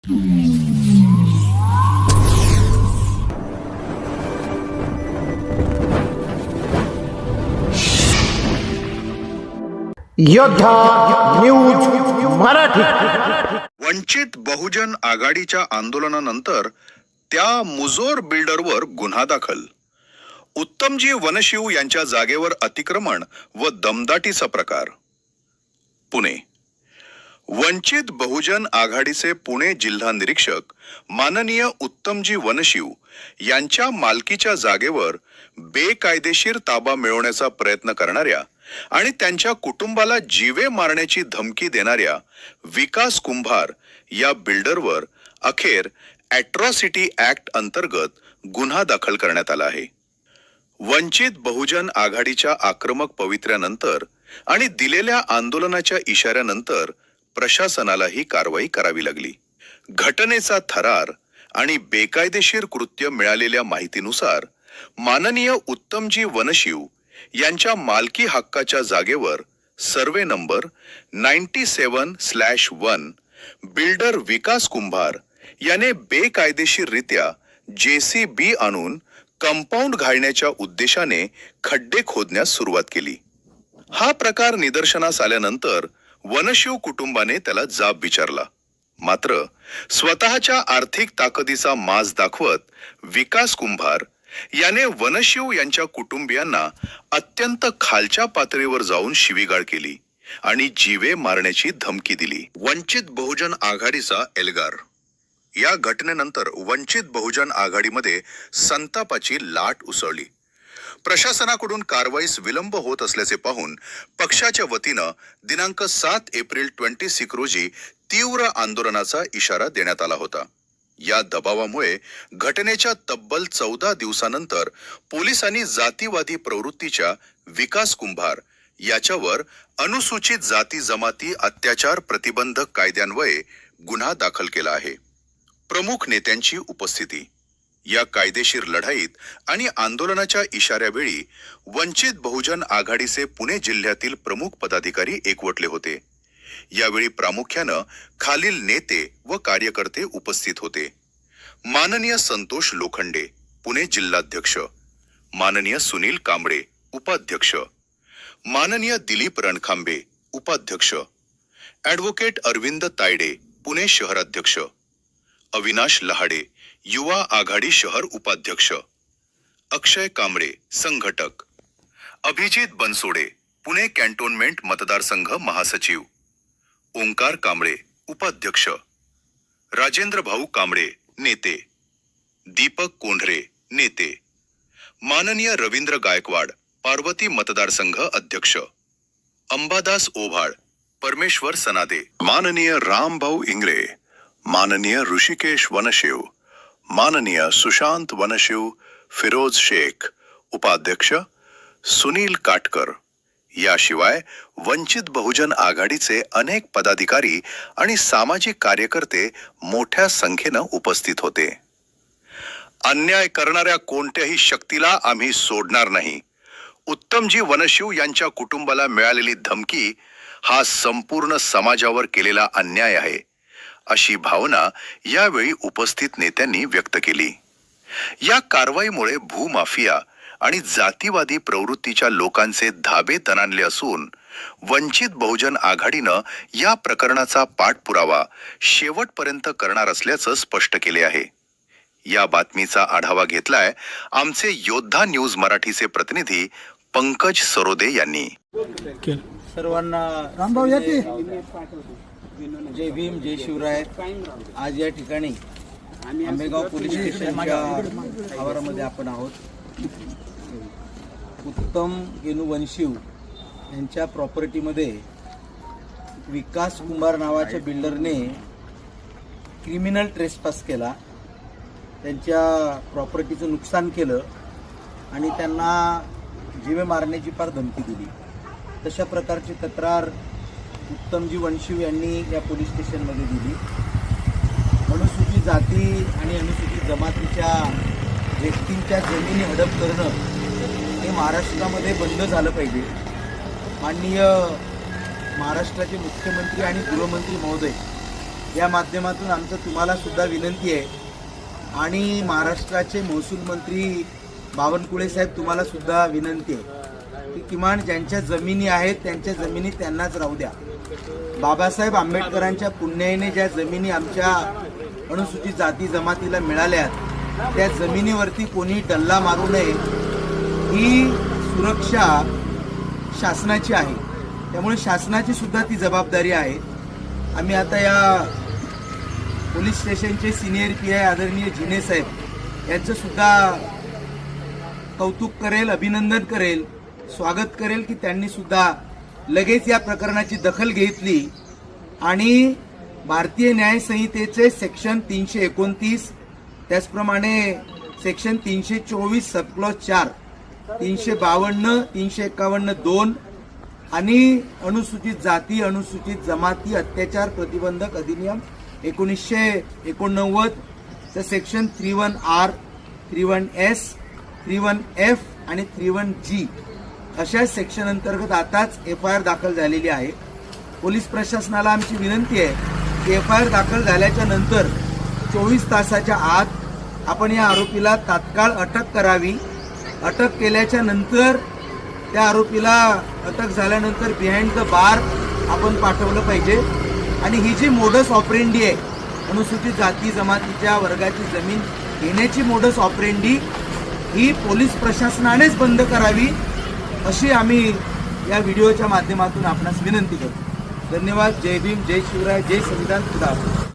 योद्धा न्यूज मराठी. वंचित बहुजन आघाडीच्या आंदोलनानंतर त्या मुजोर बिल्डरवर गुन्हा दाखल. उत्तमजी वनशिव यांच्या जागेवर अतिक्रमण व दमदाटीचा प्रकार. पुणे. वंचित बहुजन आघाडीचे पुणे जिल्हा निरीक्षक माननीय उत्तमजी वनशिव यांच्या मालकीच्या जागेवर बेकायदेशीर ताबा मिळवण्याचा प्रयत्न करणाऱ्या आणि त्यांच्या कुटुंबाला जीवे मारण्याची धमकी देणाऱ्या विकास कुंभार या बिल्डरवर अखेर ॲट्रॉसिटी ॲक्ट अंतर्गत गुन्हा दाखल करण्यात आला आहे. वंचित बहुजन आघाडीच्या आक्रमक पवित्र्यानंतर आणि दिलेल्या आंदोलनाच्या इशाऱ्यानंतर प्रशासनाला ही कारवाई करावी लागली. घटनेचा थरार आणि बेकायदेशीर कृत्य मिळालेल्या माहितीनुसार माननीय उत्तमजी वनशिव यांच्या मालकी हक्काच्या जागेवर सर्वे नंबर 97/1 बिल्डर विकास कुंभार याने बेकायदेशीररित्या JCB आणून कंपाऊंड घालण्याच्या उद्देशाने खड्डे खोदण्यास सुरुवात केली. हा प्रकार निदर्शनास आल्यानंतर वनशिव कुटुंबाने त्याला जाब विचारला. मात्र स्वतःच्या आर्थिक ताकदीचा माज दाखवत विकास कुंभार याने वनशिव यांच्या कुटुंबियांना अत्यंत खालच्या पातळीवर जाऊन शिवीगाळ केली आणि जीवे मारण्याची धमकी दिली. वंचित बहुजन आघाडीचा एल्गार. या घटनेनंतर वंचित बहुजन आघाडीमध्ये संतापाची लाट उसळली. प्रशासनाकडून कारवाईस विलंब होत असल्याचे पाहून पक्षाच्या वतीनं दिनांक 7 एप्रिल 26 रोजी तीव्र आंदोलनाचा इशारा देण्यात आला होता. या दबावामुळे घटनेच्या तब्बल 14 दिवसानंतर पोलिसांनी जातीवादी प्रवृत्तीच्या विकास कुंभार याच्यावर अनुसूचित जाती जमाती अत्याचार प्रतिबंधक कायद्यान्वये गुन्हा दाखल केला आहे. प्रमुख नेत्यांची उपस्थिती. या कायदेशीर लढाईत आणि आंदोलनाच्या इशाऱ्यावेळी वंचित बहुजन आघाडीचे पुणे जिल्ह्यातील प्रमुख पदाधिकारी एकवटले होते. यावेळी प्रामुख्यानं खालील नेते व कार्यकर्ते उपस्थित होते. माननीय संतोष लोखंडे, पुणे जिल्हाध्यक्ष. माननीय सुनील कांबळे, उपाध्यक्ष. माननीय दिलीप रणखांबे, उपाध्यक्ष. ॲडव्होकेट अरविंद तायडे, पुणे शहराध्यक्ष. अविनाश लहाडे, युवा आघाडी शहर उपाध्यक्ष. अक्षय कांबळे, संघटक. अभिजित बनसोडे, पुणे कॅन्टोन्मेंट मतदारसंघ महासचिव. ओंकार कांबळे, उपाध्यक्ष. राजेंद्र भाऊ कांबळे, नेते. दीपक कोंढरे, नेते. माननीय रवींद्र गायकवाड, पार्वती मतदारसंघ अध्यक्ष. अंबादास ओभाळ, परमेश्वर सनादे. माननीय रामभाऊ इंगळे, माननीय ऋषिकेश वनशिव, माननीय सुशांत वनशिव, फिरोज शेख, उपाध्यक्ष. सुनील काटकर. याशिवाय वंचित बहुजन आघाडीचे अनेक पदाधिकारी आणि सामाजिक कार्यकर्ते मोठ्या संख्येनं उपस्थित होते. अन्याय करणाऱ्या कोणत्याही शक्तीला आम्ही सोडणार नाही. उत्तमजी वनशिव यांच्या कुटुंबाला मिळालेली धमकी हा संपूर्ण समाजावर केलेला अन्याय आहे, अशी भावना यावेळी उपस्थित नेत्यांनी व्यक्त केली. या कारवाईमुळे भूमाफिया आणि जातीवादी प्रवृत्तीच्या लोकांचे धाबे तणाणले असून वंचित बहुजन आघाडीनं या प्रकरणाचा पाठपुरावा शेवटपर्यंत करणार असल्याचं स्पष्ट केले आहे. या बातमीचा आढावा घेतलाय आमचे योद्धा न्यूज मराठीचे प्रतिनिधी पंकज सरोदे यांनी. सर्वांना रामभाऊ येते. जय भीम, जय शिवराय. आज या ठिकाणी आंबेगाव पोलीस स्टेशनच्या आवारामध्ये आपण आहोत. उत्तम गेनू वनशिव यांच्या प्रॉपर्टीमध्ये विकास कुंभार नावाच्या बिल्डरने क्रिमिनल ट्रेसपास केला. त्यांच्या प्रॉपर्टीचं नुकसान केलं आणि त्यांना जीवे मारण्याची फार धमकी दिली. तशा प्रकारची तक्रार उत्तमजी वनशिव यांनी या पोलीस स्टेशनमध्ये दिली. अनुसूचित जाती आणि अनुसूचित जमातीच्या व्यक्तींच्या जमिनी हडप करणं हे महाराष्ट्रामध्ये बंद झालं पाहिजे. माननीय महाराष्ट्राचे मुख्यमंत्री आणि गृहमंत्री महोदय या माध्यमातून आमचं तुम्हाला सुद्धा विनंती आहे आणि महाराष्ट्राचे महसूल मंत्री बावनकुळे साहेब तुम्हाला सुद्धा विनंती आहे की किमान ज्यांच्या जमिनी आहेत त्यांच्या जमिनी त्यांनाच राहू द्या. बाबासाहेब आंबेडकरांच्या पुण्याईने ज्या जमिनी आमच्या अनुसूचित जाती जमातीला मिळाल्यात त्या जमिनीवरती कोणी डल्ला मारू नये ही सुरक्षा शासनाची आहे. त्यामुळे शासनाची सुद्धा ती जबाबदारी आहे. आम्ही आता या पोलीस स्टेशनचे सिनियर PI आदरणीय जिने साहेब यांचं सुद्धा कौतुक करेल, अभिनंदन करेल, स्वागत करेल की त्यांनी सुद्धा लगेच या प्रकरणाची दखल घेतली आणि भारतीय न्याय संहितेचे सेक्शन 329 त्याचप्रमाणे सेक्शन 324 सबक्लॉज 4 352 351 2 आणि अनुसूचित जाती अनुसूचित जमाती अत्याचार प्रतिबंधक अधिनियम 1989 चं सेक्शन 31R 31S 31F आणि 31G अशा सेक्शन अंतर्गत आताच FIR दाखल झालेली आहे. पोलीस प्रशासनाला आमची विनंती आहे की FIR दाखल झाल्याच्या नंतर 24 तासाच्या आत आपण या आरोपीला तात्काळ अटक करावी. अटक केल्याच्या नंतर त्या आरोपीला अटक झाल्यानंतर बिहाइंड द बार आपण पाठवलं पाहिजे आणि ही जी मोडस ऑपरेंडी आहे अनुसूचित जाती जमातीच्या वर्गाची जमीन घेण्याची मोडस ऑपरेंडी ही पोलीस प्रशासनानेच बंद करावी अशी आम्ही या व्हिडिओच्या माध्यमातून आपणास विनंती करतो. धन्यवाद. जय भीम, जय शिवराय, जय संविधान. खुदा हाफिज.